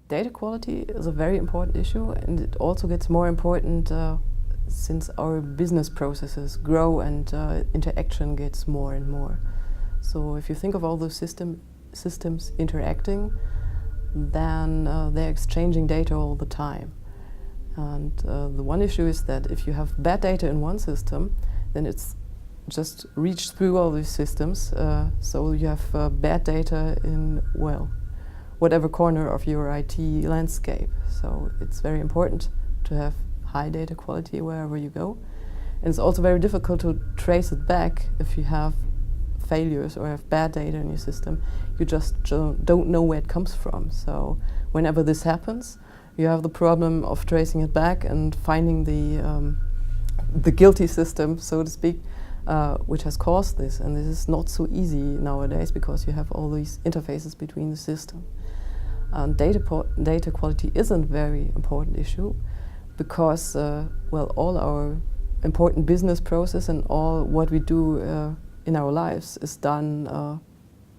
Data quality is a very important issue, and it also gets more important since our business processes grow and interaction gets more and more. So if you think of all those systems interacting, then they're exchanging data all the time. And the one issue is that if you have bad data in one system, then it's just reached through all these systems, so you have bad data in, well, whatever corner of your IT landscape. So it's very important to have high data quality wherever you go. And it's also very difficult to trace it back if you have failures or have bad data in your system. You just don't know where it comes from. So whenever this happens, you have the problem of tracing it back and finding the guilty system, so to speak, which has caused this. And this is not so easy nowadays because you have all these interfaces between the system. Data quality isn't a very important issue because, well, all our important business process and all what we do in our lives is done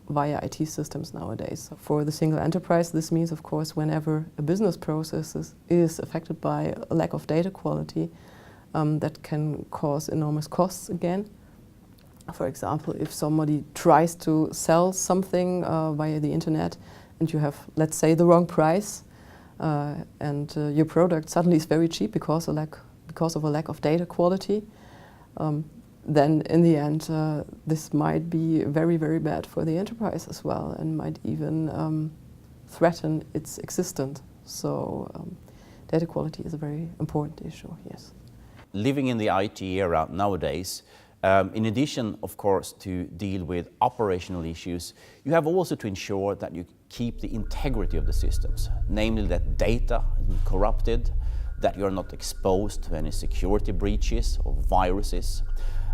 via IT systems nowadays. So for the single enterprise, this means, of course, whenever a business process is affected by a lack of data quality, that can cause enormous costs again. For example, if somebody tries to sell something via the internet and you have, let's say, the wrong price, and your product suddenly is very cheap because of a lack of data quality, then in the end this might be very, very bad for the enterprise as well and might even threaten its existence. So data quality is a very important issue, yes. Living in the IT era nowadays, in addition, of course, to deal with operational issues, you have also to ensure that you keep the integrity of the systems, namely that data isn't corrupted, that you're not exposed to any security breaches or viruses.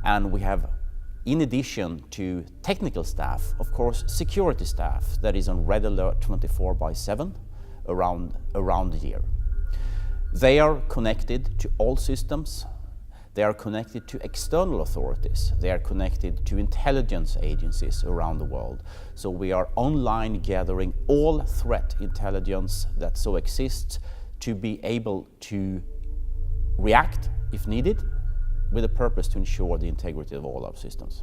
And we have, in addition to technical staff, of course, security staff that is on red alert 24/7 around the year. They are connected to all systems. They are connected to external authorities. They are connected to intelligence agencies around the world. So we are online gathering all threat intelligence that so exists to be able to react if needed with a purpose to ensure the integrity of all our systems.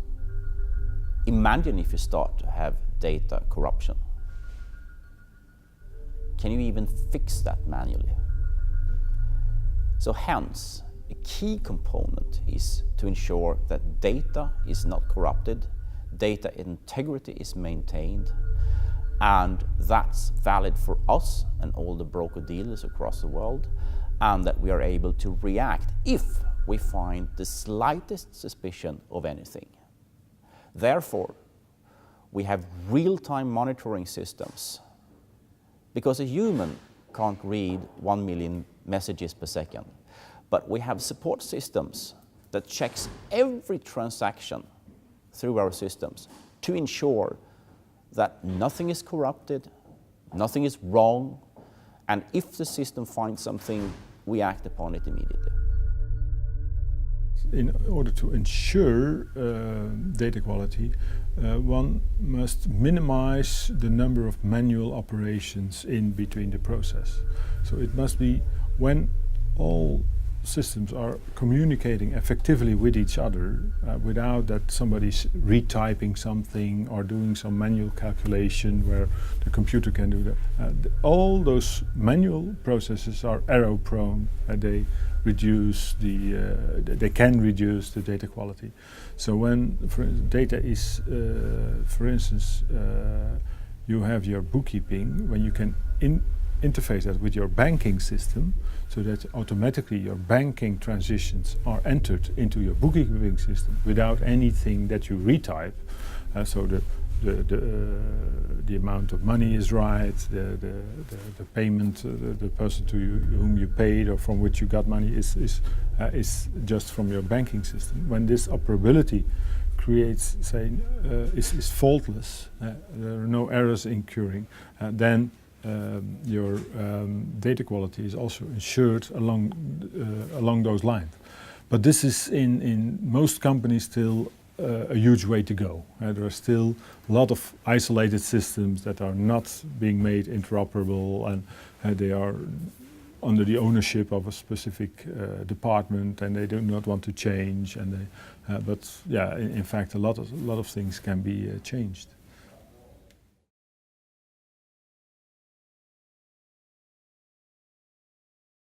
Imagine if you start to have data corruption. Can you even fix that manually? So hence, a key component is to ensure that data is not corrupted, data integrity is maintained, and that's valid for us and all the broker-dealers across the world, and that we are able to react if we find the slightest suspicion of anything. Therefore, we have real-time monitoring systems, because a human can't read 1 million messages per second. But we have support systems that checks every transaction through our systems to ensure that nothing is corrupted, nothing is wrong, and if the system finds something, we act upon it immediately. In order to ensure data quality, one must minimize the number of manual operations in between the process. So it must be when all systems are communicating effectively with each other without that somebody's retyping something or doing some manual calculation where the computer can do that. All those manual processes are error prone and they can reduce the data quality. So when data is, for instance, you have your bookkeeping, when you can interface that with your banking system so that automatically your banking transitions are entered into your bookkeeping system without anything that you retype. So the amount of money is right, the payment, the person to whom you paid or from which you got money is just from your banking system. When this operability creates, is faultless, there are no errors incurring, then your data quality is also ensured along those lines. But this is in most companies still a huge way to go. There are still a lot of isolated systems that are not being made interoperable, and they are under the ownership of a specific department, and they do not want to change. And they, but yeah, in fact, a lot of things can be changed.